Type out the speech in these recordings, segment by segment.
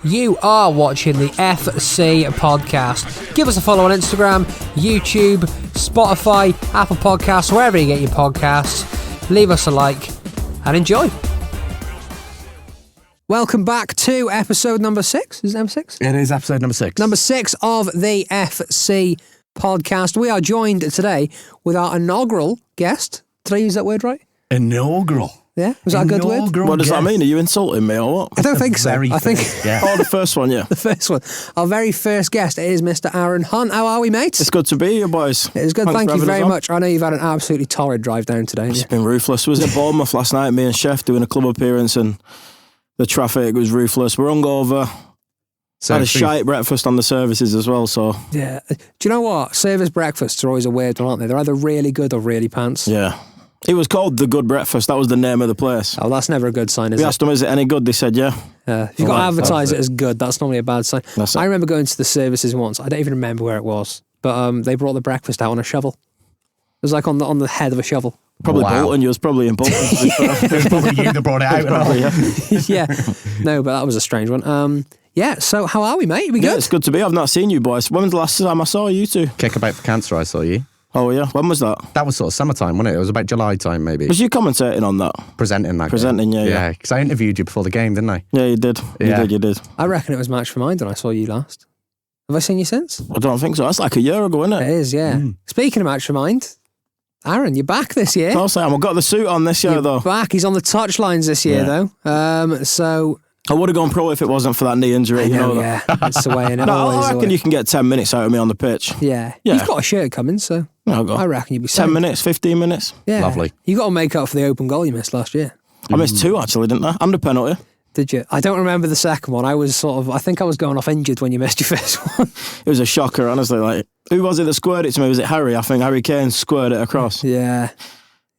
You are watching the FC podcast. Give us a follow on Instagram, YouTube, Spotify, Apple Podcasts, wherever you get your podcasts. Leave us a like and enjoy. Welcome back to episode number 6. Is it number 6? It is episode number 6. Number 6 of the FC podcast. We are joined today with our inaugural guest. Did I use that word right? Inaugural. Yeah? Was that a good word? What does that mean? Are you insulting me or what? I don't think so. I think Oh, the first one, yeah. the first one. Our very first guest is Mr. Aaron Hunt. How are we, mate? It's good to be here, boys. It is good. Thanks Thank for you having very us on. much. I know you've had an absolutely torrid drive down today. haven't It's you? been ruthless. Was at Bournemouth last night, me and Chef doing a club appearance, and the traffic was ruthless. We're hungover. Had a shite breakfast on the services as well, so... Yeah. Do you know what? Service breakfasts are always a weird one, aren't they? They're either really good or really pants. Yeah. It was called The Good Breakfast. That was the name of the place. Oh, that's never a good sign, is We it? asked them, is it any good? They said, yeah. If you've got to advertise it as good, that's normally a bad sign. That's it. I remember going to the services once. I don't even remember where it was. But they brought the breakfast out on a shovel. It was like on the head of a shovel. Probably Wow. Bolton. You was probably in Bolton. to be fair. It's probably you that brought it out. Probably, yeah. Yeah. No, but that was a strange one. Yeah, so how are we, mate? We Yeah, good? it's good to be. I've not seen you boys. When was the last time I saw you two? Kick about for cancer, I saw you. Oh, yeah. When was that? That was sort of summertime, wasn't it? It was about July time, maybe. Was you commentating on that? Presenting that Presenting, game. yeah. Yeah, because I interviewed you before the game, didn't I? Yeah, you did. Yeah. You did. I reckon it was Match for Mind when I saw you last. Have I seen you since? I don't think so. That's like a year ago, isn't It it? is, yeah. Speaking of Match for Mind, Aaron, you're back this year. I'll say I've got the suit on this year, You're though. back. He's on the touchlines this year, though. So I would have gone pro if it wasn't for that knee injury. You know that. yeah, that's the way. And No, always I the reckon way. you can get 10 minutes out of me on the pitch. Yeah. Yeah. You've got a shirt coming, so I'll go. I reckon you'll be 10 safe. minutes, 15 minutes. Yeah. Lovely. You got to make up for the open goal you missed last year. I missed 2 actually, didn't I? And a penalty. Did you? I don't remember the second one. I think I was going off injured when you missed your first one. It was a shocker, honestly. Like, who was it that squared it to me? Was it Harry? I think Harry Kane squared it across. Yeah.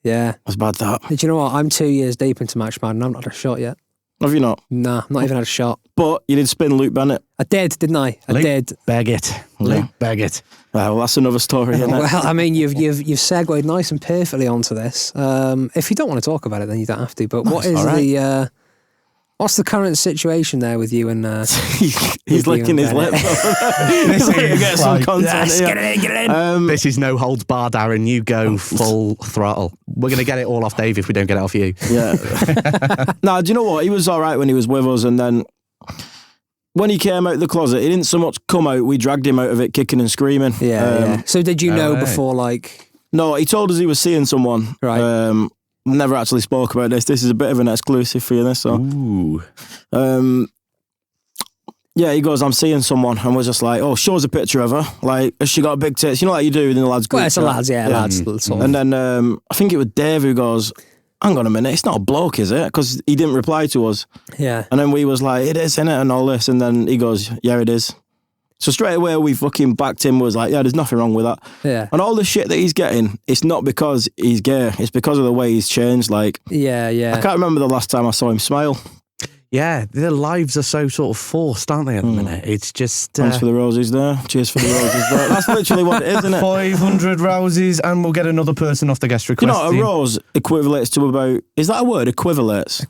Yeah. That's bad, that. Do you know what? I'm 2 years deep into Match Man and I've not had a shot yet. Have you not? Nah, not even had a shot. But you did spin Luke Bennett. I did, didn't I? I Luke did. Beggett. Luke Beggett. Well, that's another story, isn't it? Well, I mean, you've segued nice and perfectly onto this. If you don't want to talk about it, then you don't have to. But what is all right. what's the current situation there with you and? He's licking his lips. He's like, get some like, content Yes, here. get it in, get it in. This is no holds barred, Aaron. You go full throttle. We're going to get it all off Dave if we don't get it off you. Yeah. Nah, do you know what? He was all right when he was with us, and then when he came out of the closet, he didn't so much come out. We dragged him out of it, kicking and screaming. Yeah. So did you know right. before, like? No, he told us he was seeing someone. Right. Never actually spoke about this. This is a bit of an exclusive for you, this. So, Ooh. yeah, he goes, I'm seeing someone, and we're just like, oh, show us a picture of her. Like, has she got big tits? You know, like you do in the lads group. Well, it's a chat. lads, lads. Sort of. And then I think it was Dave who goes, hang on a minute, it's not a bloke, is it? Because he didn't reply to us. Yeah. And then we was like, it is, innit? And all this. And then he goes, yeah, it is. So straight away we fucking backed him, was like, yeah, there's nothing wrong with that. Yeah. And all the shit that he's getting, it's not because he's gay, it's because of the way he's changed. Like, Yeah. I can't remember the last time I saw him smile. Yeah, their lives are so sort of forced, aren't they, at the minute? It's just... Thanks for the roses there. Cheers for the roses there. That's literally what it is, isn't it? 500 roses and we'll get another person off the guest You request. know, a rose equivalates to about, is that a word? Equivalates?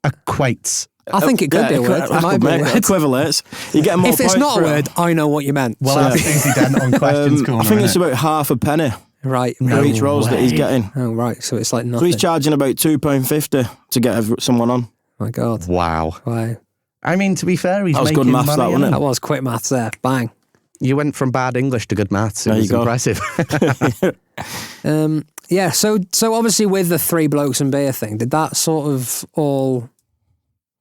Equates. I think it could be a word. It might be a word. Equivalates. You get more If it's points not a for it. word, I know what you meant. Well, So- that's easy then on questions corner, I think it's innit? about half a penny right. for each rose that he's getting. Oh, right. So it's like So nothing. he's charging about £2.50 to get someone on. My God. Wow. Wow. I mean, to be fair, he's That was making good maths, money, that, wasn't it? That was quick maths there. Bang. You went from bad English to good maths. It There was you go. impressive. Yeah. So obviously with the 3 blokes and beer thing, did that sort of all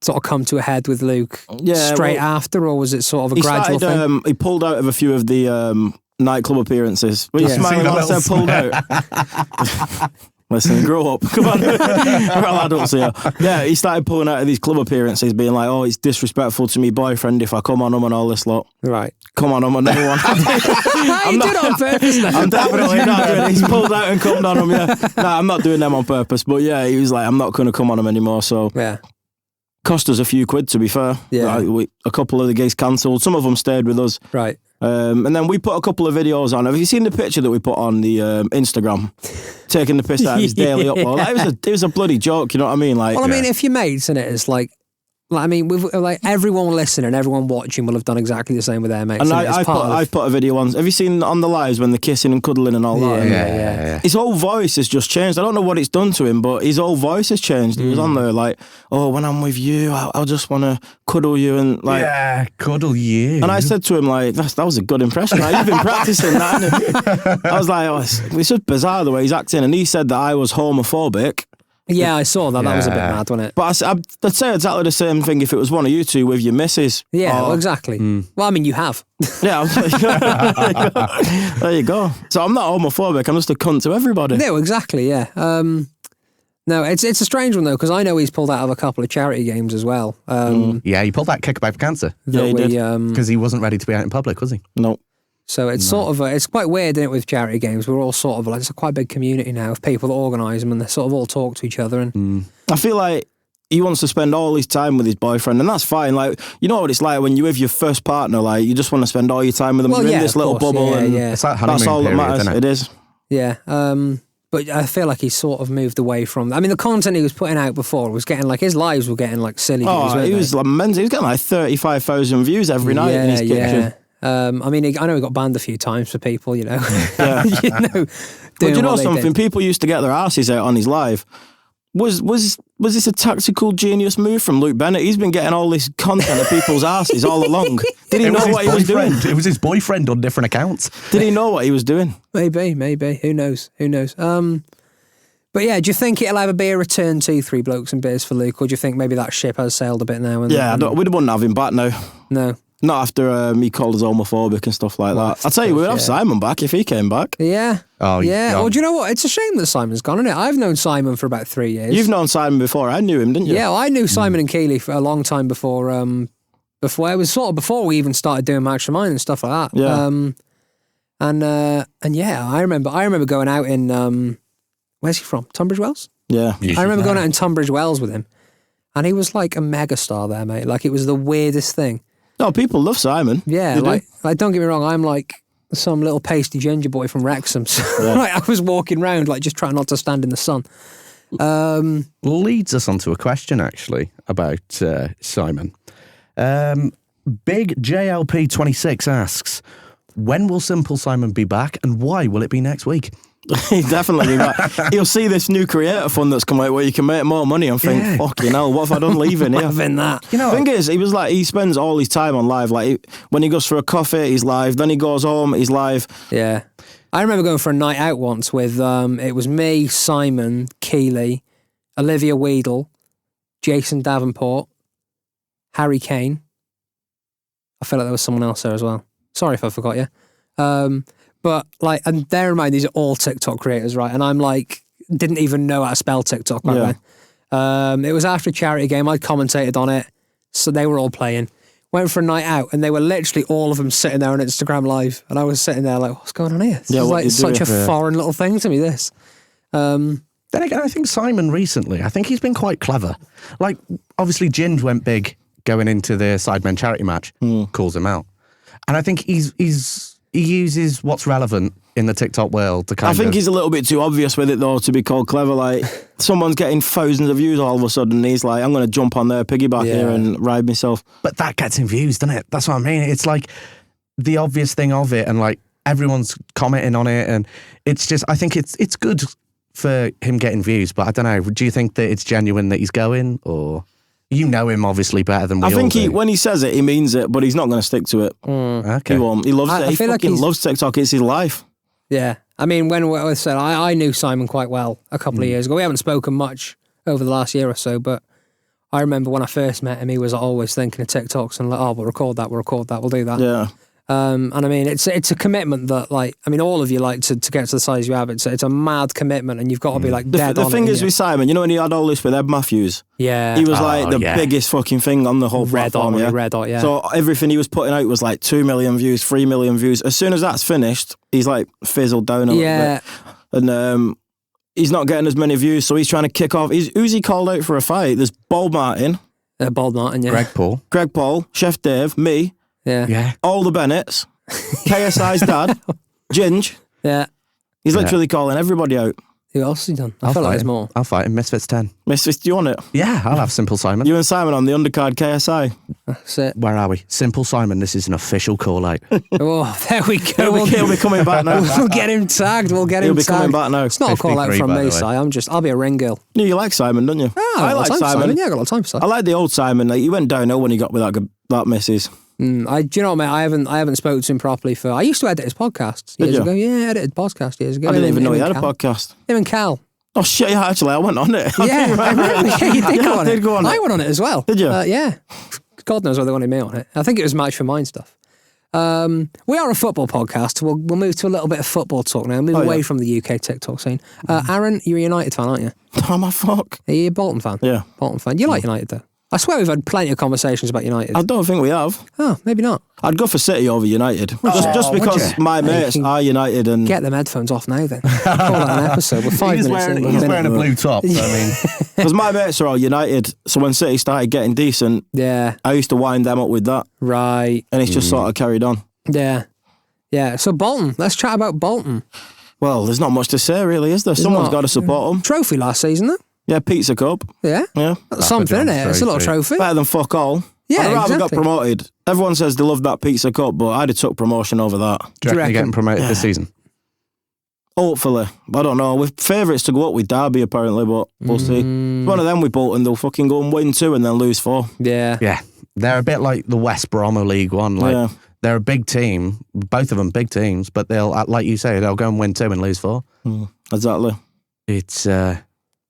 sort of come to a head with Luke straight after, or was it sort of a gradual thing? He pulled out of a few of the nightclub appearances. Were you Yeah. smiling Seen a when I said little pulled out? Listen, grow up. Come on. We're all adults here. Yeah, he started pulling out of these club appearances, being like, oh, it's disrespectful to me boyfriend if I come on him and all this lot. Right. Come on him and no one. You did it on purpose then. I'm definitely not doing it. He's pulled out and come on him, yeah. No, I'm not doing them on purpose. But yeah, he was like, I'm not going to come on him anymore. So Yeah. cost us a few quid, to be fair. Yeah. Like, a couple of the gigs cancelled. Some of them stayed with us. Right. And then we put a couple of videos on. Have you seen the picture that we put on the Instagram? Taking the piss out of his daily upload. Like, it was a bloody joke, you know what I mean? Like, Well, I mean, if you're mates and it's like, Like, I mean, everyone listening, everyone watching will have done exactly the same with their mates. And I've put a video on. Have you seen on the lives when they're kissing and cuddling and all that? Yeah. His whole voice has just changed. I don't know what it's done to him, but his whole voice has changed. He was on there like, "Oh, when I'm with you, I just want to cuddle you and like." Yeah, cuddle you. And I said to him like, "That was a good impression. Like, you've been practicing that." Innit? I was like, "Oh, it's just bizarre the way he's acting." And he said that I was homophobic. Yeah, I saw that. That was a bit mad, wasn't it? But I'd say exactly the same thing if it was one of you two with your missus. Yeah, well, exactly. Well, I mean, you have. Yeah, there you go. So I'm not homophobic. I'm just a cunt to everybody. No, exactly. Yeah. No, it's a strange one though, because I know he's pulled out of a couple of charity games as well. Yeah, he pulled that kick about for cancer. Yeah, he did. Because he wasn't ready to be out in public, was he? No. So it's sort of it's quite weird, isn't it, with charity games? We're all sort of like, it's a quite big community now of people that organise them, and they sort of all talk to each other. And I feel like he wants to spend all his time with his boyfriend, and that's fine. Like, you know what it's like when you're with your first partner, like, you just want to spend all your time with them. Well, You're yeah, in this of little course, bubble, and It's that honeymoon that's all that period, matters. isn't It is. yeah. But I feel like he's sort of moved away from. I mean, the content he was putting out before was getting like, his lives were getting like silly. Oh, views, he was like mental. He was getting like 35,000 views every night in his kitchen. I mean, I know he got banned a few times for people, you know. Yeah. you know. But do you know what they something? did. People used to get their asses out on his live. Was this a tactical genius move from Luke Bennett? He's been getting all this content of people's asses all along. Did he know what he was doing? It was his boyfriend on different accounts. Did he know what he was doing? Maybe. Who knows? But yeah, do you think it'll ever be a return to Three Blokes and Beers for Luke, or do you think maybe that ship has sailed a bit now? Yeah, we wouldn't have him back now. No. Not after he called us homophobic and stuff like that. I'll tell you, we'd have Simon back if he came back. Yeah. Oh, yeah. yeah. Well, do you know what? It's a shame that Simon's gone, isn't it? I've known Simon for about 3 years. You've known Simon before. I knew him, didn't you? Yeah, well, I knew Simon and Keeley for a long time before it was sort of before we even started doing Match of Mine and stuff like that. Yeah. And yeah, I remember going out in where's he from? Tunbridge Wells? Yeah. I remember going out in Tunbridge Wells with him, and he was like a megastar there, mate. Like, it was the weirdest thing. No, people love Simon. Yeah, They do. like don't get me wrong, I'm like some little pasty ginger boy from Wrexham. So like, I was walking around like just trying not to stand in the sun. Leads us onto a question actually about Simon. Big JLP26 asks, when will Simple Simon be back, and why will it be next week? He'll definitely be back. He'll see this new creator fund that's come out where you can make more money and think, fucking hell, what have I done leaving here? Having that. You know, the thing is, he was like, he spends all his time on live. Like, when he goes for a coffee, he's live. Then he goes home, he's live. Yeah. I remember going for a night out once with, it was me, Simon, Keeley, Olivia Weedle, Jason Davenport, Harry Kane. I feel like there was someone else there as well. Sorry if I forgot you. But like, and bear in mind, these are all TikTok creators, right? And I'm like, didn't even know how to spell TikTok back then. It was after a charity game. I'd commentated on it. So they were all playing. Went for a night out, and they were literally all of them sitting there on Instagram Live. And I was sitting there like, what's going on here? This is like such a foreign little thing to me, this. Then again, I think Simon recently, I think he's been quite clever. Like, obviously, Ginge went big going into the Sidemen charity match, calls him out. And I think he uses what's relevant in the TikTok world to I think he's a little bit too obvious with it, though, to be called clever. Like, someone's getting thousands of views all of a sudden, and he's like, I'm going to jump on their piggyback here and ride myself. But that gets him views, doesn't it? That's what I mean. It's like the obvious thing of it, and like everyone's commenting on it, and it's just, I think it's good for him getting views, but I don't know, do you think that it's genuine that he's going, or... You know him obviously better than we all do. I think when he says it, he means it, but he's not going to stick to it. Okay. He won't. He loves it. He feel like fucking loves TikTok. It's his life. Yeah. I mean, when I said I knew Simon quite well a couple of years ago. We haven't spoken much over the last year or so, but I remember when I first met him, he was always thinking of TikToks and like, oh, we'll record that, we'll do that. Yeah. And I mean, it's a commitment that, like, I mean, all of you like to get to the size you have. It's a mad commitment, and you've got to be like dead on it. The thing is with Simon, you know, when he had all this with Ed Matthews, he was like the biggest fucking thing on the whole platform. Red Hot, yeah. So everything he was putting out was like 2 million views, 3 million views. As soon as that's finished, he's like fizzled down a little bit, and he's not getting as many views. So he's trying to kick off. Who's he called out for a fight? There's Bald Martin, Greg Paul, Chef Dave, me, all the Bennetts. KSI's dad, Ginge. Yeah. He's literally calling everybody out. Who else has he done? I feel like there's more. I'll fight him. Misfits 10. Misfits, do you want it? Yeah, I'll have Simple Simon. You and Simon on the undercard KSI. That's it. Where are we? Simple Simon, this is an official call out. Oh, there we go. He'll be coming back now. We'll get him tagged. He'll be coming back now. It's not a call out 53, from by me, the way. Si. I'll be a ring girl. Yeah, you like Simon, don't you? Oh, I like Simon. Yeah, I got a lot of time for Si. I like the old Simon. Like, he went downhill when he got with that missus. Do you know what, mate? I haven't spoken to him properly for. I used to edit his podcasts years ago. Yeah, I edited podcasts years ago. I didn't even know he had a Cal. podcast. Him and Cal. Oh shit! Yeah, actually, I went on it. Yeah, I remember. Yeah, you did go on it. go on I it. went on it as well. Did you? Yeah. God knows why they wanted me on it. I think it was Match for Mine stuff. We are a football podcast. We'll move to a little bit of football talk now. Move away from the UK TikTok scene. Aaron, you're a United fan, aren't you? Oh my fuck! Are you a Bolton fan? Yeah. Bolton fan. You like United though? I swear we've had plenty of conversations about United. I don't think we have. Oh, maybe not. I'd go for City over United. Just because my mates are United and... Get them headphones off now then. Call that an episode. We're 5 minutes in. He's wearing a blue top. So, I mean, Because my mates are all United, so when City started getting decent, Yeah, I used to wind them up with that, right. and it's just sort of carried on. Yeah. Yeah, so Bolton. Let's chat about Bolton. Well, there's not much to say really, is there? Someone's not. got to support them. Trophy last season though. Yeah, Pizza Cup. Yeah. Yeah. That's something, isn't it? It's a little trophy. Better than fuck all. Yeah, I'd rather got exactly. promoted. Everyone says they love that Pizza Cup, but I'd have took promotion over that. do you reckon reckon? you're getting promoted this season? Hopefully. I don't know. We're favourites to go up with Derby apparently, but we'll see. One of them with Bolton, they'll fucking go and win 2 and then lose 4. Yeah. Yeah. They're a bit like the West Brom of League One. Like, Yeah. they're a big team, both of them big teams, but they'll, like you say, they'll go and win 2 and lose 4. Exactly. It's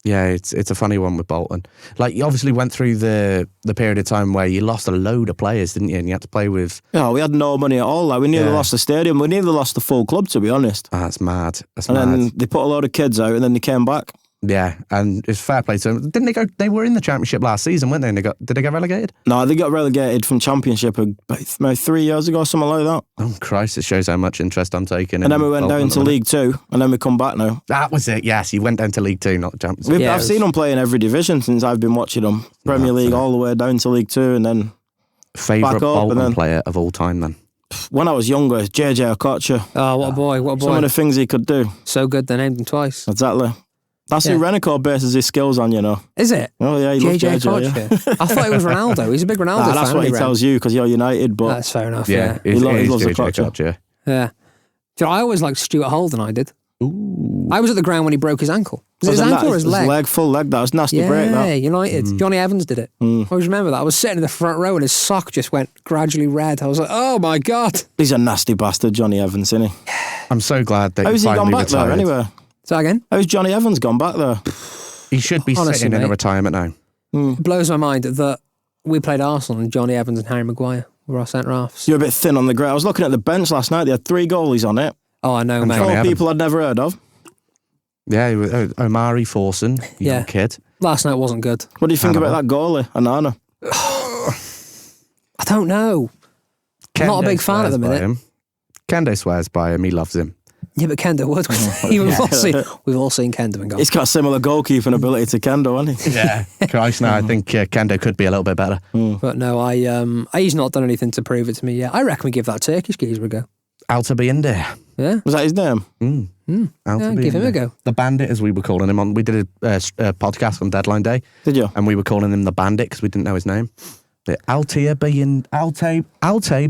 it's a funny one with Bolton. Like, you obviously went through the period of time where you lost a load of players, didn't you? And you had to play with... Yeah, we had no money at all. Like, we nearly lost the stadium. We nearly lost the full club, to be honest. That's mad. That's And mad. then they put a load of kids out and then they came back. Yeah, and it's fair play to them. Didn't they go? They were in the Championship last season, weren't they? And did they get relegated? No, they got relegated from Championship about 3 years ago, something like that. Oh, Christ, it shows how much interest I'm taking. And then we went down to League 2 and then we come back now. That was it, yes. You went down to League 2, not Championship. Yeah, I've seen them play in every division since I've been watching them. Premier League all the way down to League 2 and then Favourite back up Bolton and then- player of all time, then? when I was younger, JJ Okocha. Oh, what a boy. What a boy. Some of the things he could do. So good they named him twice. Exactly. That's Yeah. who Renacore bases his skills on, you know. Is it? Oh, yeah, he loves JJ JJ. Yeah. Koch. I thought it was Ronaldo. He's a big Ronaldo fan. That's what he isn't tells you because you're United, but That's fair enough, yeah. He loves loves the JJ Koch, Koch, yeah. Yeah. Do you know, I always liked Stuart Holden, I did. Ooh. I was at the ground when he broke his ankle. Was it his Wasn't ankle that or his leg? Full leg. That was nasty Yeah, break, that. United. Johnny Evans did it. I always remember that. I was sitting in the front row and his sock just went gradually red. I was like, oh my God. He's a nasty bastard, Johnny Evans, isn't he? I'm so glad that How's he he gone finally back there retired. anyway? So again, How's Johnny Evans gone back there? He should be Honestly, sitting in a mate. retirement now. it blows my mind that we played Arsenal and Johnny Evans and Harry Maguire were our centre-halves. You're a bit thin on the ground. I was looking at the bench last night. They had 3 goalies on it. Oh, I know, mate. Johnny 4 Evans. people I'd never heard of. Yeah, he was, Omari Forson, young Yeah. kid. Last night wasn't good. What do you think about that goalie, Anana? I don't know. I'm not a Kendo big fan at the swears by minute. him. Kendo swears by him. He loves him. Yeah, but Kendo would. We've all seen Kendo and gone. He's got a similar goalkeeping ability to Kendo, hasn't he? Yeah. Christ, now I think Kendo could be a little bit better. But no, he's not done anything to prove it to me yet. I reckon we give that Turkish geezer a go. Alta India. Yeah. Was that his name? Yeah, give him a go. The Bandit, as we were calling him on. We did a podcast on Deadline Day, Did you? and we were calling him the Bandit because we didn't know his name. The Alta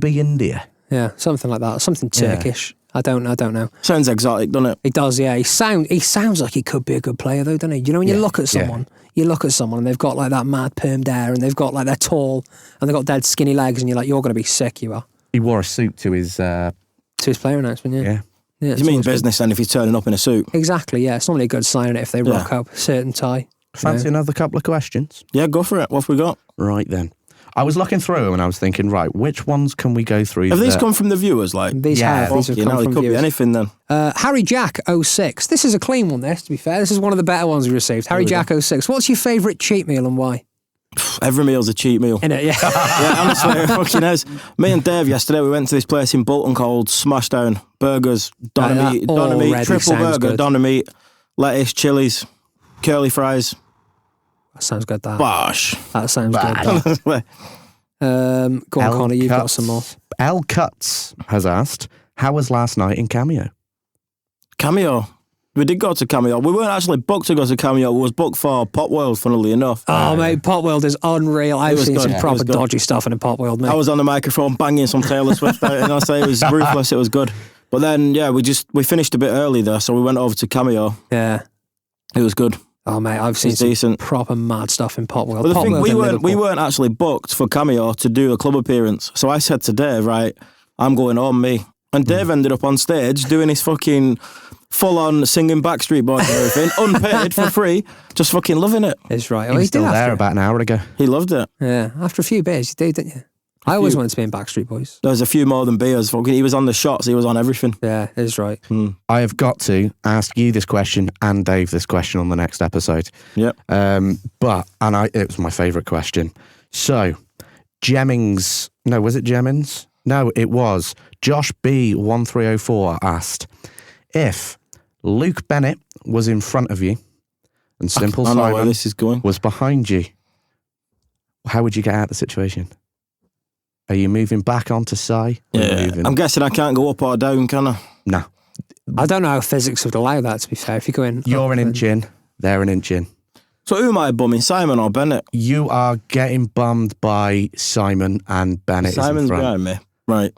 India. Yeah, something like that. Something Turkish. I don't know. Sounds exotic, doesn't it? He does, yeah. He sounds like he could be a good player, though, doesn't he? You know, when you look at someone, and they've got like that mad permed hair, and they've got like they're tall, and they've got dead skinny legs, and you're like, you're going to be sick. You are. He wore a suit to his. To his player announcement, yeah. You mean business then if he's turning up in a suit? Exactly, yeah. It's normally a good sign if they rock up, shirt and tie. Fancy another couple of questions? Yeah, go for it. What have we got? Right then. I was looking through them and I was thinking, right, which ones can we go through? Have these come from the viewers? Like, These have you come know, it from could be viewers. anything then. Harry Jack 06. This is a clean one, this, to be fair. This is one of the better ones we received. Harry Jack 06. What's your favourite cheat meal and why? Every meal's a cheat meal. Innit, yeah. Yeah, honestly, it fucking is. Me and Dave yesterday, we went to this place in Bolton called Smashdown. Burgers, doner That meat, already triple sounds burger, good. doner meat, lettuce, chilies, curly fries. That sounds good, that. Bosh. That sounds good. That. Go on, Connor, you've got some more. L Cuts has asked, how was last night in Cameo? Cameo. We did go to Cameo. We weren't actually booked to go to Cameo. We was booked for Pop World, funnily enough. Oh, mate, Pop World is unreal. I've seen some proper dodgy stuff in Pop World, mate. I was on the microphone banging some Taylor Swift out, and I say it was ruthless. It was good. But then, yeah, we finished a bit early there, so we went over to Cameo. Yeah. It was good. Oh, mate, I've seen some decent, proper mad stuff in Pop World. But the thing, we weren't actually booked for Cameo to do a club appearance. So I said to Dave, right, I'm going home, me. And Dave ended up on stage doing his fucking full-on singing Backstreet Boys and everything, unpaid for free, just fucking loving it. It's right. He was still there about an hour ago. He loved it. Yeah, after a few beers, you did, didn't you? I always wanted to be in Backstreet Boys. There was a few more than beers. He was on the shots. He was on everything. Yeah, it's right. I have got to ask you this question and Dave this question on the next episode. Yep. It was my favourite question. So, Jemmings... No, was it Jemmings? No, it was. Josh B1304 asked, if Luke Bennett was in front of you and Simple I know where Simon this is going. was behind you, how would you get out of the situation? Are you moving back onto Si? Yeah, I'm guessing I can't go up or down, can I? No. I don't know how physics would allow that, to be fair. If you go in... You're an inch in, they're an inch in. So who am I bumming, Simon or Bennett? You are getting bummed by Simon and Bennett. Simon's behind me. Right.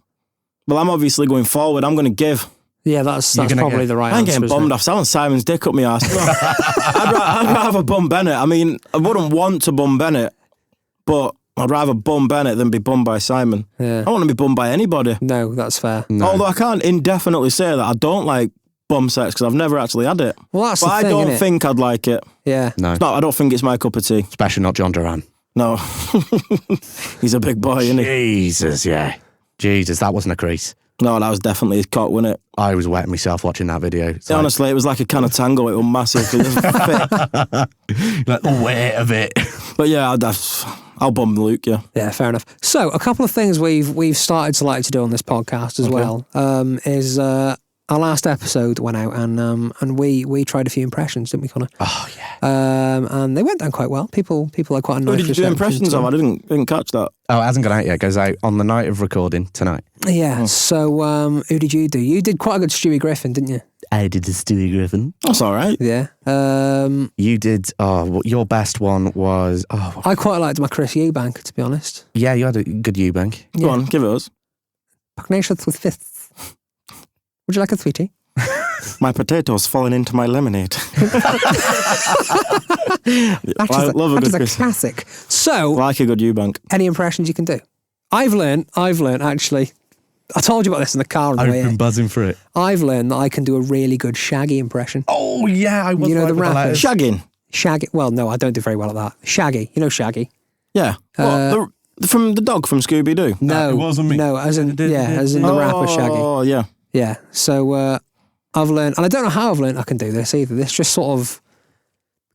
Well, I'm obviously going forward. I'm going to give. Yeah, that's probably the right answer. I ain't getting bummed off selling Simon's dick up my arse. I'd rather bum Bennett. I mean, I wouldn't want to bum Bennett, but I'd rather bum Bennett than be bummed by Simon. Yeah. I don't want to be bummed by anybody. No, that's fair. No. Although I can't indefinitely say that I don't like bum sex because I've never actually had it. Well, that's but the thing, I don't innit? think I'd like it. Yeah. No. I don't think it's my cup of tea. Especially not John Duran. No. He's a big boy, isn't he? Jesus, yeah. Jesus, that wasn't a crease. No, that was definitely his cock, wasn't it? I was wetting myself watching that video. Honestly, it was like a can of Tango. It was massive. It was fit. Like the weight of it. But yeah, I'll bum Luke, yeah. Yeah, fair enough. So, a couple of things we've started to like to do on this podcast as well is our last episode went out and we tried a few impressions, didn't we, Connor? Oh, yeah. And they went down quite well. People are quite nice. Who did you do impressions of? I didn't catch that. Oh, it hasn't gone out yet. It goes out on the night of recording tonight. Yeah, so who did you do? You did quite a good Stewie Griffin, didn't you? I did the Stewie Griffin. That's all right. Yeah. You did, your best one was... I quite liked my Chris Eubank, to be honest. Yeah, you had a good Eubank. Go on, give it us. Pugnacious with fists. Would you like a sweetie? My potatoes falling into my lemonade. I love a good Chris. Classic. So, like a good Eubank. Any impressions you can do? I've learned actually. I told you about this in the car on the way. I've been buzzing for it. I've learned that I can do a really good Shaggy impression. Oh yeah, I was. You know the rapper Shagging. Shaggy. Well, no, I don't do very well at that. Shaggy. You know Shaggy. Yeah. From the dog from Scooby Doo. No, it wasn't me. No, as in the rapper Shaggy. Oh yeah. Yeah. So I've learned, and I don't know how I've learned I can do this either. This just sort of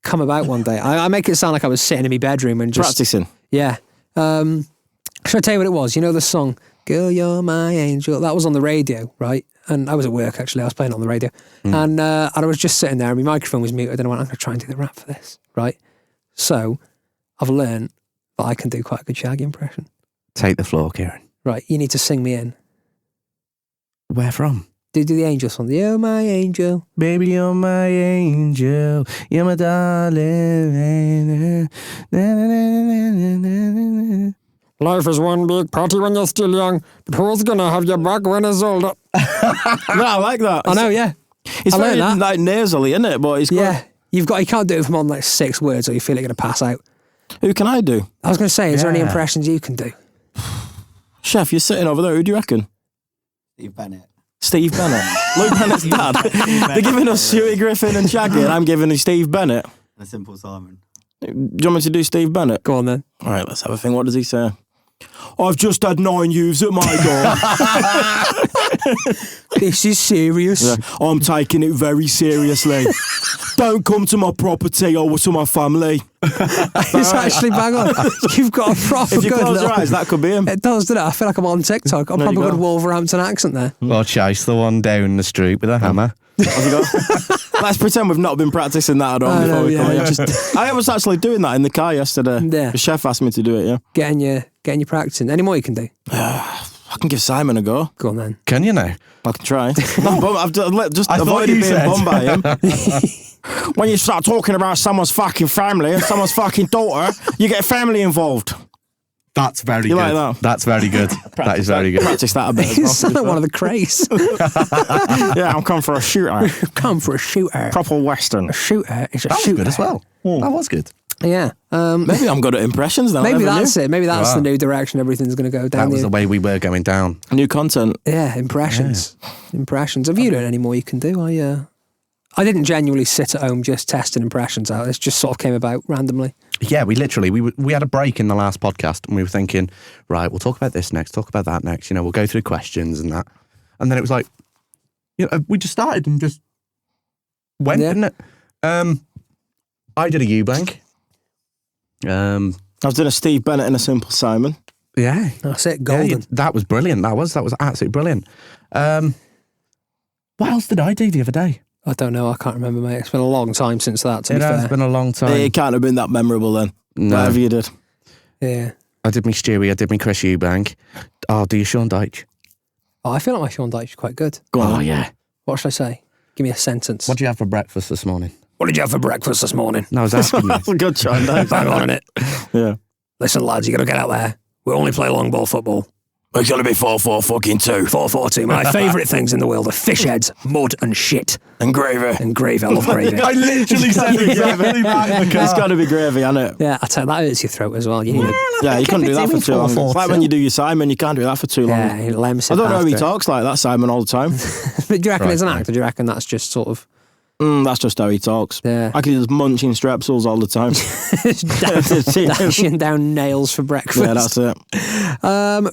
come about one day. I make it sound like I was sitting in my bedroom and just practicing. Yeah. Should I tell you what it was? You know the song "Girl, You're My Angel"? That was on the radio, right? And I was at work actually. I was playing it on the radio, and I was just sitting there, and my microphone was muted. And I went, "I'm going to try and do the rap for this, right?" So I've learned that I can do quite a good Shaggy impression. Take the floor, Kieran. Right, you need to sing me in. Where from? Do the angel song. You're my angel. Baby, you're my angel. You're my darling. Life is one big party when you're still young, but who's gonna have your back when it's older? No, I like that. I know, yeah. It's very like nasally, isn't it? But it's good. Yeah. You can't do it from on like 6 words or you feel like you're gonna pass out. Who can I do? I was gonna say, is there any impressions you can do? Chef, you're sitting over there. Who do you reckon? Steve Bennett. Luke Bennett's dad. They're giving us Stewie Griffin and Shaggy, and I'm giving you Steve Bennett. A Simple Simon. Do you want me to do Steve Bennett? Go on then. All right, let's have a thing. What does he say? I've just had 9 youths at my door. This is serious. Yeah. I'm taking it very seriously. Don't come to my property or to my family. It's actually bang on. You've got a proper If you good close your eyes, that could be him. It does, doesn't it? I feel like I'm on TikTok. I'm probably got a Wolverhampton accent there. Or chase the one down the street with a hammer. Let's pretend we've not been practicing that at all before we come here. I was actually doing that in the car yesterday. Yeah. The chef asked me to do it, yeah. Getting you practicing. Any more you can do? I can give Simon a go. Go on then. Can you now? I can try. I've just I thought avoided you being said. bummed by him. When you start talking about someone's fucking family and someone's fucking daughter, you get family involved. That's very You good. like that? That's very good. That is very good. Practice that a bit as You well. sound like one of the craze. Yeah, I'm coming for a shooter. Come for a shooter. Proper Western. A shooter is a That was shooter. good as well. That was good. Yeah. Maybe I'm good at impressions now. Maybe never that's knew. it. Maybe that's Wow. the new direction everything's going to go down. That was the way we were going down. New content. Yeah, impressions. Impressions. Have you learned any more you can do? I didn't genuinely sit at home just testing impressions out. It just sort of came about randomly. Yeah, we had a break in the last podcast and we were thinking, right, we'll talk about this next, talk about that next, we'll go through questions and that. And then it was like, we just started and just went, didn't it? I did a Eubank. I was doing a Steve Bennett and a Simple Simon. Yeah. That's it, golden. Yeah, that was brilliant. That was absolutely brilliant. What else did I do the other day? I don't know. I can't remember, mate. It's been a long time since that, to be It has fair. been a long time. It can't have been that memorable then. No. Whatever you did. Yeah. I did me Stewie, I did me Chris Eubank. Oh, do you Sean Dyche? Oh, I feel like my Sean Dyche is quite good. Go on. Oh, yeah. What should I say? Give me a sentence. What did you have for breakfast this morning? What did you have for breakfast this morning? No, I was asking you. That's a good Sean Dyche. Bang on in it. Yeah. Listen, lads, you got to get out there. We only play long ball football. It's going to be 4-4-2. 4-4-2. My favourite things in the world are fish heads, mud and shit. And gravy. And gravy. I love gravy. I literally said exactly that. It's got to be gravy, hasn't it? Yeah, I tell you, that hurts your throat as well. You need a, Yeah, you couldn't do that for too long. It's like when you do your Simon, you can't do that for too long. yeah, it lemons I it don't know how he after. talks like that, Simon, all the time. But do you reckon Right, it's an right. actor? Do you reckon that's just sort of That's just how he talks. Yeah. I could just munching strepsils all the time. dashing down nails for breakfast? Yeah, that's it.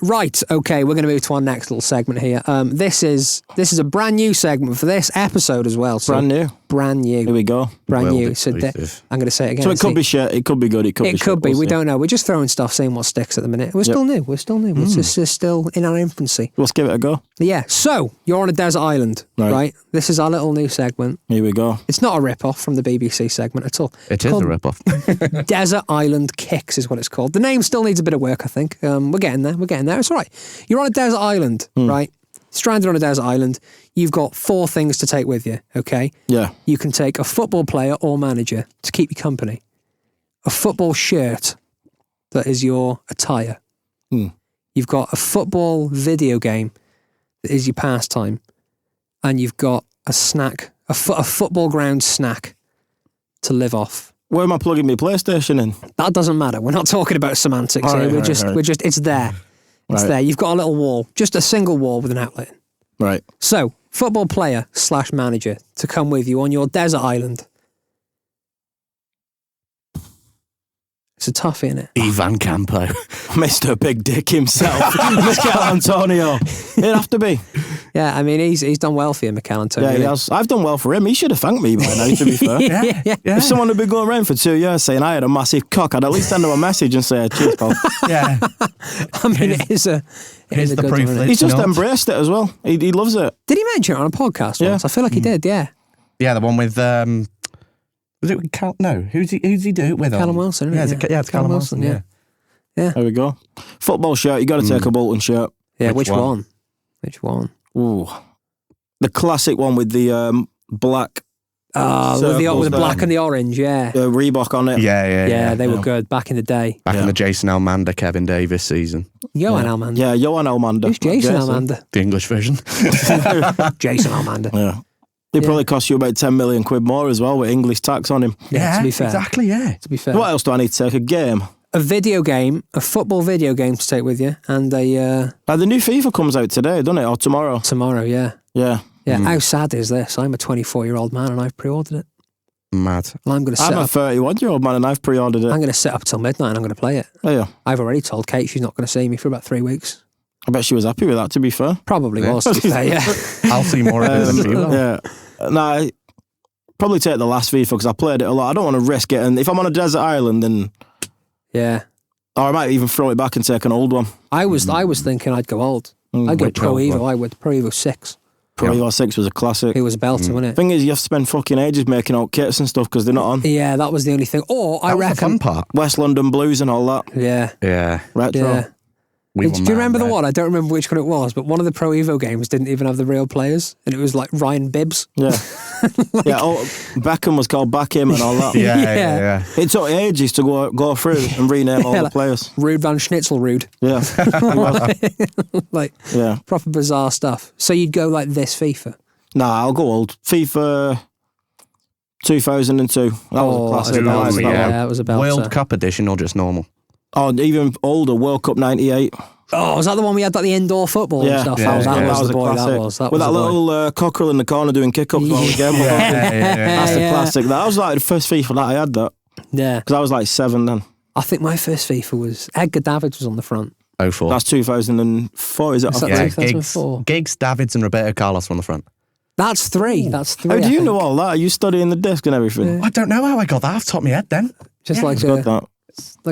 Right, okay, we're going to move to our next little segment here. This is a brand new segment for this episode as well. So Brand new. Brand new. Here we go. Brand World new. So exclusive. I'm going to say it again. So it could See, be shit. It could be good. It could be It shit. could be. We'll We see. don't know. We're just throwing stuff, seeing what sticks at the minute. We're still new. We're still new. It's just still in our infancy. Let's give it a go. Yeah. So you're on a desert island, right? This is our little new segment. Here we go. It's not a rip-off from the BBC segment at all. It is Called a rip-off. Desert Island Kicks is what it's called. The name still needs a bit of work, I think. We're getting there. It's all right. You're on a desert island, right? Stranded on a desert island. You've got 4 things to take with you, okay? Yeah. You can take a football player or manager to keep you company, a football shirt that is your attire. You've got a football video game that is your pastime, and you've got a snack, a football ground snack to live off. Where am I plugging my PlayStation in? That doesn't matter. We're not talking about semantics All here. right, We're right, just, right. it's there. It's Right. there. You've got a little wall, just a single wall with an outlet. Right. So, football player / manager to come with you on your desert island. It's a toughie, isn't it? Ivan Campo. Mr. Big Dick himself. Mikel Antonio. It'd have to be. Yeah, I mean, he's done well for you, Mikel Antonio. Yeah, he has. I've done well for him. He should have thanked me by now, to be fair. yeah. If someone had been going around for 2 years saying I had a massive cock, I'd at least send him a message and say, cheers, pal. Yeah. I mean, it is a here's the good proof one, isn't that- it? He's just Not. embraced it as well. He loves it. Did he mention it on a podcast Yeah. once? I feel like he did, yeah. Yeah, the one with was it with Cal? No, who's he do it with? Callum Wilson, isn't Yeah, it? it's Callum Wilson. Yeah. There we go. Football shirt. You got to take a Bolton shirt. Yeah, Which which one? one? Which one? Ooh, the classic one with the black With the Circles black down. and the orange, yeah. Reebok on it. Yeah, they were good back in the day. Back in the Jason Almander, Kevin Davis season, Johan Almander. Yeah, Johan Almander. Who's Jason Almander? the English version. Jason Almander. Yeah. They probably cost you about 10 million quid more as well with English tax on him. Yeah, to be fair. exactly. Yeah. To be fair. What else do I need to take? A game? A video game, a football video game to take with you, and a The new FIFA comes out today, doesn't it? Or tomorrow? tomorrow, yeah. Yeah. Yeah, how sad is this? I'm a 24-year-old man and I've pre-ordered it. Mad. Well, I'm going to sit I'm a up. 31-year-old man and I've pre-ordered it. I'm going to sit up till midnight and I'm going to play it. Oh, yeah. I've already told Kate she's not going to see me for about 3 weeks. I bet she was happy with that, to be fair. Probably was, to be fair, yeah. I'll see more of it than she will. Yeah. No, I probably take the last FIFA because I played it a lot. I don't want to risk it. And if I'm on a desert island, then... Yeah. Or I might even throw it back and take an old one. I was thinking I'd go old. I'd go which Pro old Evo. one? I would. Pro Evo 6. Pro Evo 6 was a classic. It was a belter, wasn't it? Thing is, you have to spend fucking ages making out kits and stuff because they're not on. Yeah, that was the only thing. Or I That was the reckon. fun part. West London Blues and all that. Yeah. Yeah. Retro. Yeah. We Do you remember the one? I don't remember which one it was, but one of the Pro Evo games didn't even have the real players, and it was like Ryan Bibbs. Yeah. Beckham was called Beckham and all that. Yeah. It took ages to go through and rename all the players. Ruud van Schnitzelruud. Yeah. Like, proper bizarre stuff. So you'd go like this FIFA? Nah, I'll go old. FIFA 2002. That was a classic. That was about World Cup edition or just normal? Oh, even older, World Cup 98. Oh, was that the one we had like the indoor football and stuff? That was the boy. That was with that little cockerel in the corner doing kick-ups while we game. That's the classic. That was like the first FIFA that I had that. Yeah. Because I was like 7 then. I think my first FIFA was Edgar Davids was on the front. 04. That's 2004, is it? Is that 2004? Giggs, Davids and Roberto Carlos on the front. That's 3. That's 3. How do you know all that? Are you studying the disc and everything? I don't know how I got that off the top of my head then. Just like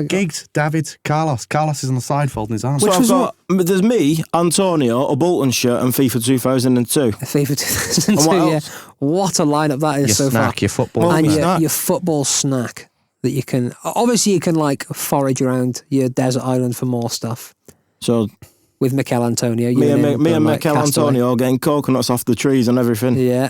Giggs, Davids, Carlos. Carlos is on the side folding his arms. So there's me, Antonio, a Bolton shirt and FIFA 2002. FIFA 2002, yeah. What a lineup that is so far. Your football and snack. Your football snack that you can... Obviously, you can like forage around your desert island for more stuff. So... With Mikel Antonio. Me and Mikel Antonio getting coconuts off the trees and everything. Yeah.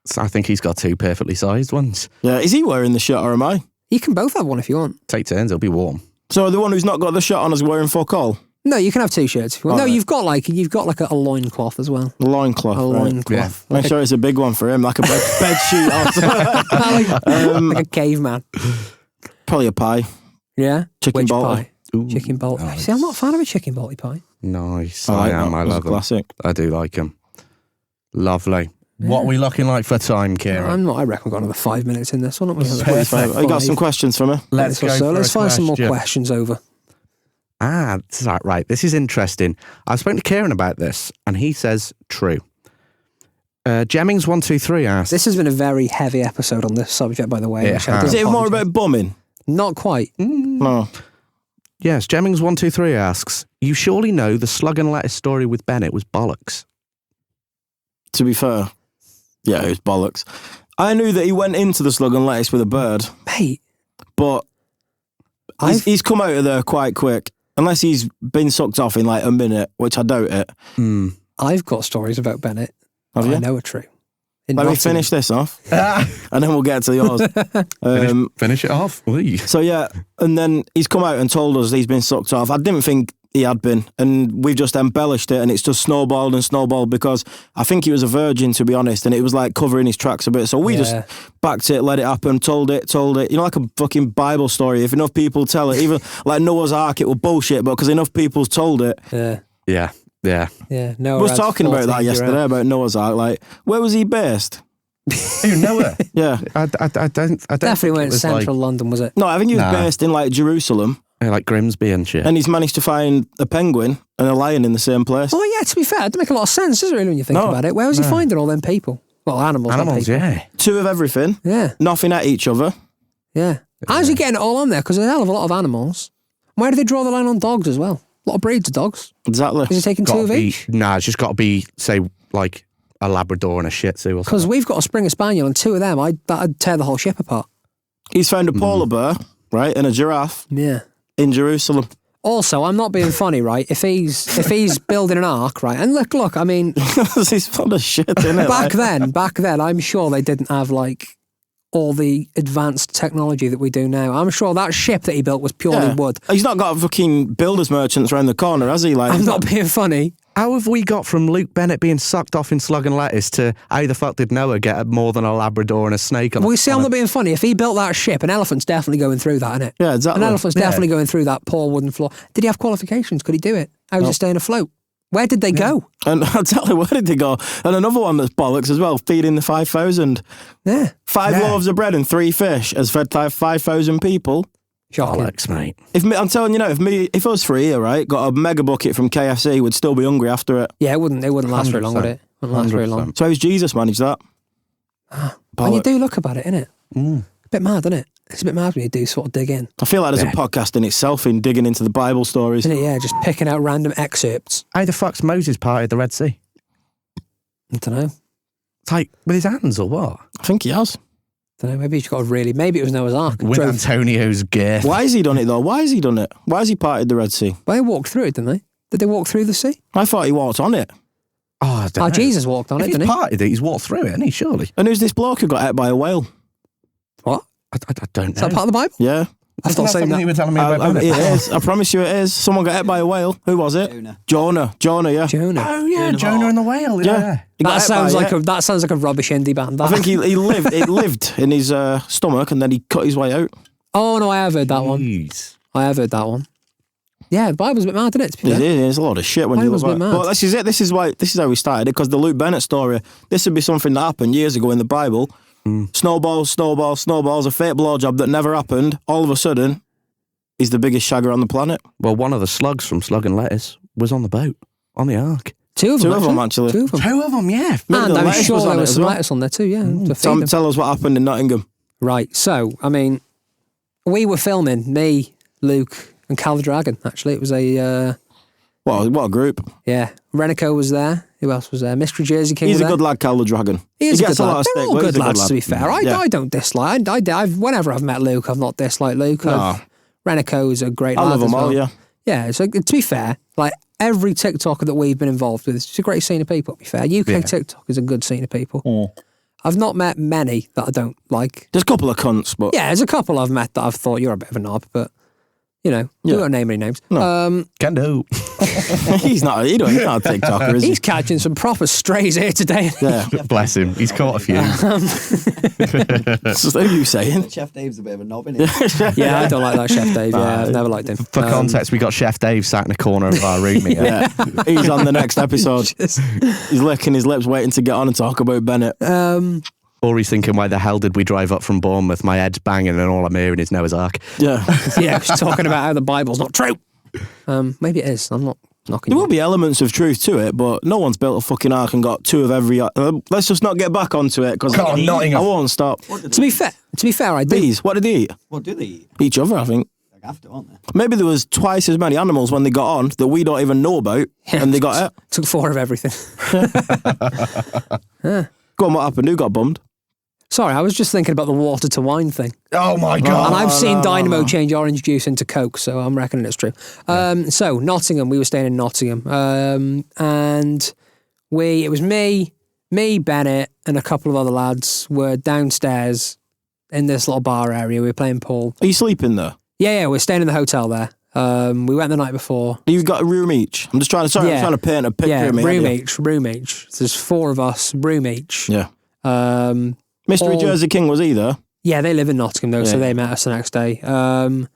So I think he's got 2 perfectly sized ones. Yeah, is he wearing the shirt or am I? You can both have one if you want. Take turns, it'll be warm. So the one who's not got the shirt on is wearing fuck all? No, you can have 2 shirts if you want. No, you've got like a loincloth as well. A loincloth. A loincloth. Yeah. Make sure it's a big one for him, like a bed sheet or something. Like a caveman. Probably a pie. Yeah? Chicken balti. Chicken balti. Nice. See, I'm not a fan of a chicken balti pie. Nice. I love them. Classic. I do like them. Lovely. Yeah. What are we looking like for time, Kieran? I'm not. I reckon we've got another 5 minutes in this one. You got some questions for me? Let's go. So let's find some more questions over. Right. This is interesting. I've spoken to Kieran about this, and he says true. Jemmings123 asks... This has been a very heavy episode on this subject, by the way. Is it more about bumming? Not quite. No. Yes, Jemmings123 asks, you surely know the slug and lettuce story with Bennett was bollocks. To be fair, yeah, it was bollocks. I knew that he went into the slug and lettuce with a bird. Mate. But he's come out of there quite quick. Unless he's been sucked off in like a minute, which I doubt it. I've got stories about Bennett. Have you? I know are true. Let me finish this off, and then we'll get to yours. Finish it off, please. So yeah, and then he's come out and told us he's been sucked off. I didn't think he had been, and we've just embellished it, and it's just snowballed and snowballed because I think he was a virgin, to be honest, and it was like covering his tracks a bit. So we just backed it, let it happen, told it. You know, like a fucking Bible story. If enough people tell it, even like Noah's Ark, it was bullshit, but because enough people told it. Yeah. Noah I was talking about that yesterday, about Noah's Ark. Like, where was he based? Who, Noah? Yeah. I don't definitely weren't central London, was it? No, I think he was based in like Jerusalem. Yeah, like Grimsby and shit. And he's managed to find a penguin and a lion in the same place. Oh yeah, to be fair, it doesn't make a lot of sense, does it really, when you think about it? Where was he finding all them people? Well, animals, yeah. 2 of everything. Yeah. Nothing at each other. Yeah. How's he getting it all on there? Because there's a hell of a lot of animals. Where do they draw the line on dogs as well? A lot of breeds of dogs. Exactly. Is he taking 2 of each? Nah, it's just got to be, say, like a Labrador and a Shih Tzu or something. Because we've got a Springer Spaniel and 2 of them, that'd tear the whole ship apart. He's found a polar bear, right, and a giraffe. Yeah. In Jerusalem. Also, I'm not being funny, right? If he's building an ark, right, and look, I mean, he's full of shit, isn't it? Back then, I'm sure they didn't have like all the advanced technology that we do now. I'm sure that ship that he built was purely wood. He's not got fucking builders merchants around the corner, has he? Like, I'm not being funny. How have we got from Luke Bennett being sucked off in slug and lettuce to how the fuck did Noah get more than a Labrador and a snake? Well, you see, I'm not being funny. If he built that ship, an elephant's definitely going through that, isn't it? Yeah, exactly. An elephant's definitely going through that poor wooden floor. Did he have qualifications? Could he do it? How was it staying afloat? Where did they go? And I'll tell you, where did they go? And another one that's bollocks as well, feeding the 5,000. Yeah. 5 loaves of bread and 3 fish has fed 5,000 people. Bollocks, mate. I'm telling you now, if us 3 here, right, got a mega bucket from KFC, we'd still be hungry after it. Yeah, it wouldn't last very long, would it? Wouldn't last very long. So how's Jesus managed that? And you do look about it, innit? A bit mad, isn't it? It's a bit mad when you do sort of dig in. I feel like there's a podcast in itself in digging into the Bible stories. Isn't it? Yeah, just picking out random excerpts. How the fuck's Moses parted the Red Sea? I don't know. It's like with his hands or what? I think he has. I don't know, maybe maybe it was Noah's Ark. With Antonio's girth. Why has he done it though? Why has he done it? Why has he parted the Red Sea? Well, they walked through it, didn't they? Did they walk through the sea? I thought he walked on it. Oh, I don't know. Jesus walked on it, If he's didn't he? parted it, he's walked through it, hasn't he, surely? And who's this bloke who got ate by a whale? What? I don't know. Is that part of the Bible? Yeah. I've not seen that. you were telling me about It is. I promise you it is. Someone got ate by a whale. Who was it? Jonah, yeah. Jonah. Oh, yeah, Jonah and the whale, yeah. He got That ate sounds by like it. that sounds like a rubbish indie band. I think he lived in his stomach and then he cut his way out. Oh no, I have heard that one. Jeez. I have heard that one. Yeah, the Bible's a bit mad, isn't it? To be It fair? is. It's a lot of shit when you Bible's look a bit back. mad. But this is it. This is how we started it, because the Luke Bennett story, this would be something that happened years ago in the Bible. Snowballs, a fake blowjob that never happened. All of a sudden, he's the biggest shagger on the planet. Well, one of the slugs from Slug and Lettuce was on the boat, on the Ark. Two of them, actually. Two of them. Two of them, yeah. Maybe And the I'm lettuce sure was on there it was as some well. lettuce on there too, yeah. To feed them. Tell us what happened in Nottingham. Right, so, I mean, we were filming, me, Luke, and Cal the Dragon, actually. It was What a group. yeah, Renico was there. Who else was there? Mystery Jersey King He's was a there. good lad, Cal the Dragon. He is a gets good a lot lad. of They're stick, all but he's good a lads, lad. to be fair. Yeah. I don't dislike. Whenever I've met Luke, I've not disliked Luke. No. Renico is a great I lad love as them all, well. yeah. Yeah, so to be fair, like every TikToker that we've been involved with, it's a great scene of people, to be fair. UK TikTok is a good scene of people. I've not met many that I don't like. There's a couple of cunts, but Yeah, there's a couple I've met that I've thought you're a bit of a knob, but, you know, we Yeah. won't name any names. No. Can do. he's not a TikToker, is he? He's catching some proper strays here today. Yeah. Bless him. He's caught a few. What are you saying? Chef Dave's a bit of a knob, isn't he? Yeah, I don't like that Chef Dave. Yeah, I've never liked him. For context, we got Chef Dave sat in a corner of our room here. Yeah. He's on the next episode. He's licking his lips waiting to get on and talk about Bennett. Or he's thinking, why the hell did we drive up from Bournemouth? My head's banging and all I'm hearing is Noah's Ark. Yeah. Yeah, she's talking about how the Bible's not true. Maybe it is. I'm not knocking There you. will be elements of truth to it, but no one's built a fucking ark and got two of every. Let's just not get back onto it because Come on, Nottingham. I won't stop. To be fair, I do. Bees, what did they eat? What do they eat? Each other, I think. They have to, aren't they? Maybe there was twice as many animals when they got on that we don't even know about, and they got it. Took 4 of everything. Go on, what happened? Who got bummed? Sorry, I was just thinking about the water to wine thing. Oh my God. And I've seen Dynamo change orange juice into Coke, so I'm reckoning it's true. So, Nottingham, we were staying in Nottingham. And it was me, Bennett, and a couple of other lads were downstairs in this little bar area. We were playing pool. Are you sleeping there? Yeah, we're staying in the hotel there. We went the night before. You've got a room each. I'm trying to paint a picture Yeah, of me. room each. So there's 4 of us, room each. Yeah. Mystery all- Jersey King was he there? Yeah, they live in Nottingham though, so Yeah. they met us the next day. And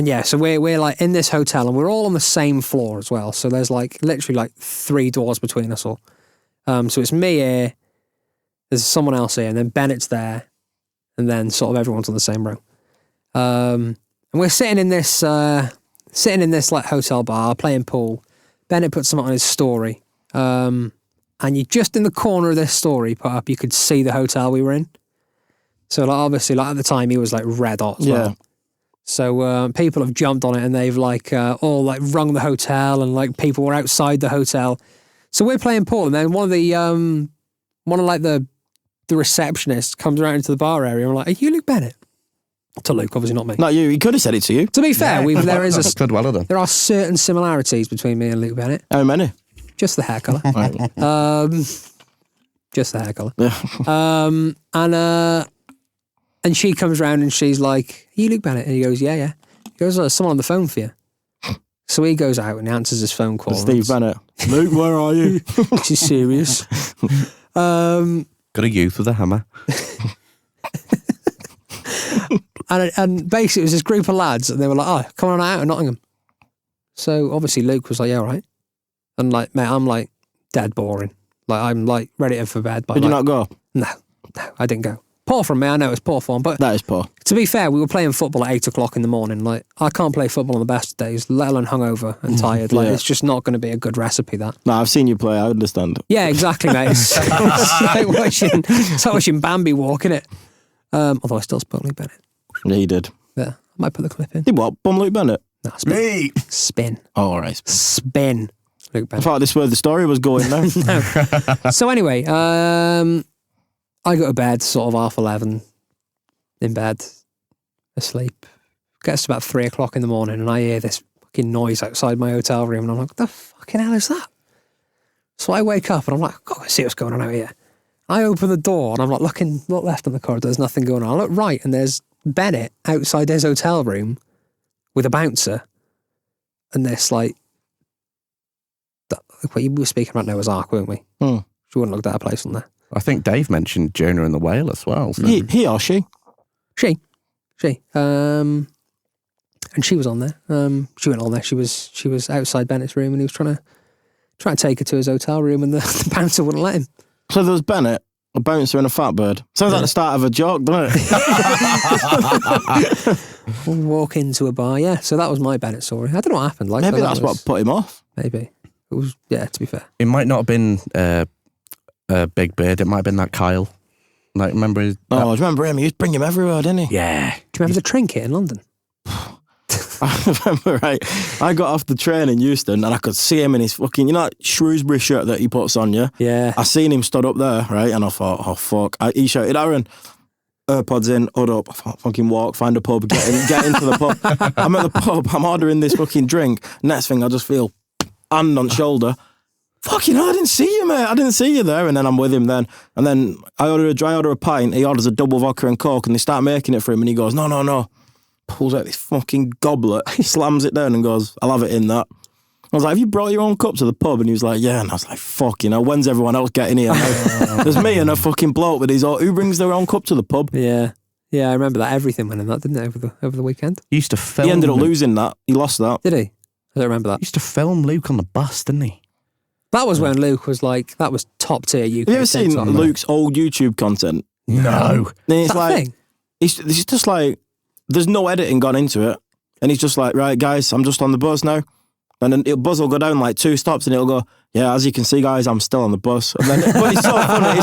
yeah, so we're like in this hotel and we're all on the same floor as well. So there's like literally like 3 doors between us all. So it's me here, there's someone else here, and then Bennett's there, and then sort of everyone's on the same row. And we're sitting in this like hotel bar playing pool. Bennett put something on his story. And you just in the corner of this story put up, you could see the hotel we were in. So like obviously, like at the time, he was like red hot as well. So people have jumped on it and they've like all like rung the hotel and like people were outside the hotel. So we're playing pool and then one of the receptionists comes around into the bar area and we're like, "Are you Luke Bennett?" To Luke, obviously not me. Not you. He could have said it to you. To be fair, Could well have done. there are certain similarities between me and Luke Bennett. How many? Just the hair colour. Just the hair colour. Yeah. And she comes round and she's like, "Are you Luke Bennett?" And he goes, "Yeah." He goes, "There's someone on the phone for you." So he goes out and he answers his phone call. Steve Bennett. Luke, where are you? She's serious. Got a youth with a hammer. And basically it was this group of lads and they were like, "Oh, come on out of Nottingham." So obviously Luke was like, "Yeah, all right." And like, mate, I'm like dead boring. Like I'm like ready for bed. But Did you like, not go? No, I didn't go. Poor from me, I know it's poor form, but That is poor. to be fair, we were playing football at 8 o'clock in the morning. Like, I can't play football on the best of days, let alone hungover and tired. Like, Yeah. it's just not going to be a good recipe, that. No, I've seen you play. I understand. Yeah, exactly, mate. It's like watching Bambi walk, innit? Although I still spoke Luke Bennett. Yeah, you did. Yeah, I might put the clip in. Did what? Bum Luke Bennett? No, spin. Me. Spin. Oh, all right. Spin. Luke I Bennett. thought this was where the story was going now. So anyway, I go to bed sort of 11:30 in bed, asleep. Gets to about 3 o'clock in the morning and I hear this fucking noise outside my hotel room, and I'm like, what the fucking hell is that? So I wake up and I'm like, God, I see what's going on out here. I open the door and I'm like, look left on the corridor, there's nothing going on. I look right and there's Bennett outside his hotel room with a bouncer, and this like, we were speaking about Noah's Ark, weren't we? Hmm. She wouldn't look at a place on there. I think Dave mentioned Jonah and the Whale as well. So. He or she? She. And she was on there. She went on there. She was outside Bennett's room, and he was trying to take her to his hotel room, and the bouncer wouldn't let him. So there was Bennett, a bouncer and a fat bird. Sounds like the start of a joke, doesn't it? Walk into a bar, yeah. So that was my Bennett story. I don't know what happened. Like, Maybe that's what put him off. Maybe. It was, yeah, to be fair. It might not have been a big bird. It might have been that Kyle. Like, remember? I remember him. He used to bring him everywhere, didn't he? Yeah. Do you remember the trinket in London? I remember, right? I got off the train in Euston and I could see him in his fucking, that Shrewsbury shirt that he puts on, yeah? Yeah. I seen him stood up there, right? And I thought, oh, fuck. He shouted, Aaron, AirPods in, hood up, fucking walk, find a pub, get into the pub. I'm at the pub, I'm ordering this fucking drink. Next thing, I just feel hand on shoulder. Fucking hell, I didn't see you, mate. I didn't see you there. And then I'm with him then. And then I order a pint. He orders a double vodka and Coke, and they start making it for him. And he goes, no. Pulls out this fucking goblet, slams it down and goes, I'll have it in that. I was like, have you brought your own cup to the pub? And he was like, yeah. And I was like, fucking hell, when's everyone else getting here? There's me and a fucking bloke with who brings their own cup to the pub? Yeah. Yeah, I remember that. Everything went in that, didn't it, over the weekend? He used to film. He ended up losing that. He lost that. Did he? I don't remember that. He used to film Luke on the bus, didn't he? That was when Luke was like, that was top tier UK. Have you ever seen Luke's old YouTube content? No. And it's that like, thing? It's just like, there's no editing gone into it. And he's just like, right, guys, I'm just on the bus now. And then buzz will go down like 2 stops and it'll go, yeah, as you can see, guys, I'm still on the bus. And then, but it's so funny.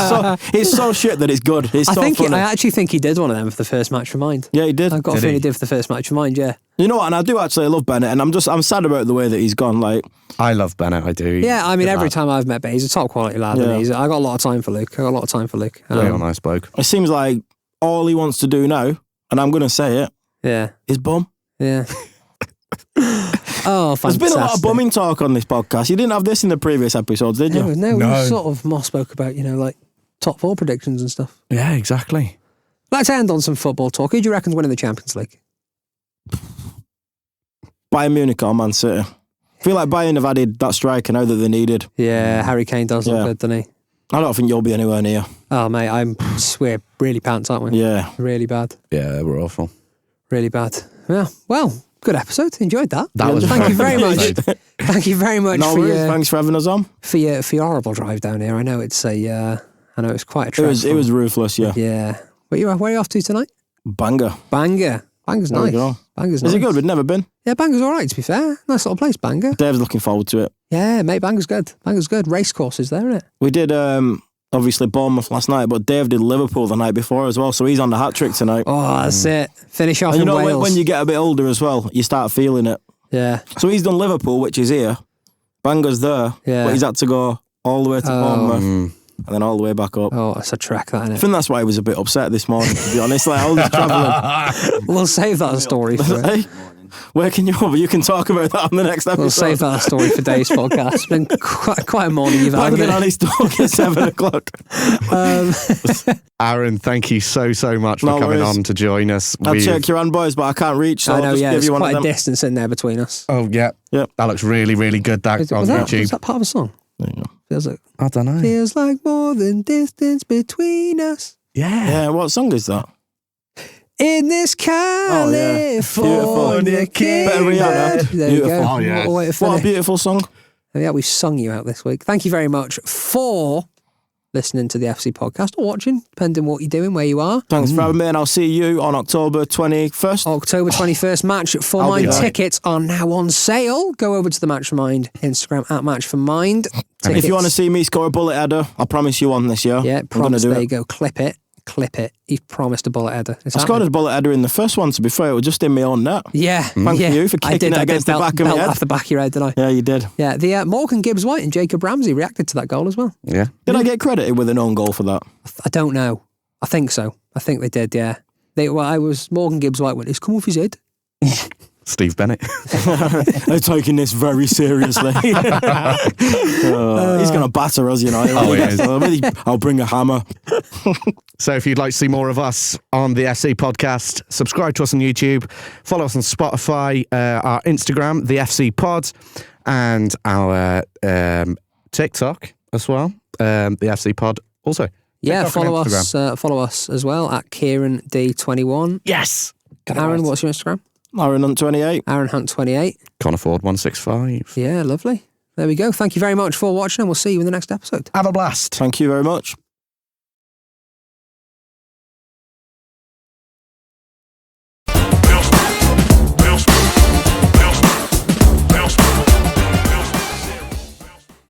It's so shit that it's good. It's so funny. I actually think he did one of them for the first match for Mind. Yeah, he did. I've got a feeling he did for the first match for Mind, yeah. You know what? And I do actually love Bennett, and I'm sad about the way that he's gone. Like, I love Bennett, I do. Yeah, I mean, every time I've met Bennett, he's a top quality lad. Yeah. And I got a lot of time for Luke. Real nice bloke. It seems like all he wants to do now, and I'm going to say it, yeah, is bum. Yeah. Oh, fantastic. There's been a lot of bumming talk on this podcast. You didn't have this in the previous episodes, did you? No, we sort of more spoke about, like top 4 predictions and stuff. Yeah, exactly. Let's end on some football talk. Who do you reckon's winning the Champions League? Bayern Munich or Man City. I feel like Bayern have added that striker now that they needed. Yeah, Harry Kane does look good, doesn't he? I don't think you'll be anywhere near. Oh, mate, we're really pants, aren't we? Yeah. Really bad. Yeah, we're awful. Really bad. Yeah, well, good episode. Enjoyed that. Thank you very much. Thank you very much thanks for having us on. For your horrible drive down here. I know it's quite a trek. It was ruthless, yeah. Yeah. Where are you off to tonight? Bangor. Banger's There we nice. go. Banger's Is nice. it good? We'd never been. Yeah, Banger's all right, to be fair. Nice little place, Bangor. Dave's looking forward to it. Yeah, mate, Banger's good. Race courses there, isn't it? We did obviously Bournemouth last night, but Dave did Liverpool the night before as well, so he's on the hat trick tonight. Oh, that's it. Finish off And in you know, Wales. when you get a bit older as well, you start feeling it. Yeah. So he's done Liverpool, which is here. Bangor's there, Yeah. but he's had to go all the way to Bournemouth and then all the way back up. Oh, it's a trek, that, I isn't it? think that's why he was a bit upset this morning, to be honest. Like, all this travelling. We'll save that story for it. Hey, where can you over? You can talk about that on the next episode. We'll save that story for Dave's podcast. It's been quite a morning you've had. Banging on his talk at 7 o'clock. Aaron, thank you so much for coming on to join us. I'll check your hand, boys, but I can't reach, so I know, I'll just give there's you one quite of a them. distance in there between us. Oh, yeah. Yep. That looks really, really good, that on Was YouTube. that part of a song? There you go. Feels like, I don't know. feels like more than distance between us. Yeah, what song is that? In this California Beautiful. kingdom. Better Rihanna. There Beautiful. you go. Oh, yeah. We'll wait to What a finish. beautiful song. Yeah, we've sung you out this week. Thank you very much for listening to the FC podcast or watching, depending what you're doing, where you are. Thanks for having me, and I'll see you on October 21st. October 21st match for I'll Mind be there. tickets are now on sale. Go over to the Match for Mind Instagram at Match for Mind. And if you want to see me score a bullet header, I promise you one this year. yeah, I'm going to promise. do There you it. go. Clip it. He's promised a bullet header. It's I scored happening. a bullet header in the first one, to be fair. It was just in my own net. Yeah. Thank yeah. you for I kicking did. it I against did the belt, back of my belt head. off the back of your head, didn't I? Yeah, you did. Yeah, the Morgan Gibbs-White and Jacob Ramsey reacted to that goal as well. Yeah. Did I get credited with an own goal for that? I don't know. I think so. I think they did, yeah. Morgan Gibbs-White went, it's come off his head. Steve Bennett. They're taking this very seriously. He's going to batter us, you know. Oh, he is. I'll bring a hammer. So if you'd like to see more of us on the FC podcast, subscribe to us on YouTube, follow us on Spotify, our Instagram, the FC Pod, and our TikTok as well, the FC Pod also. Yeah, TikTok follow us as well at Kieran D21. Yes. Aaron, what's your Instagram? Aaron Hunt 28. Aaron Hunt 28. Connor Ford 165. Yeah, lovely. There we go. Thank you very much for watching, and we'll see you in the next episode. Have a blast. Thank you very much.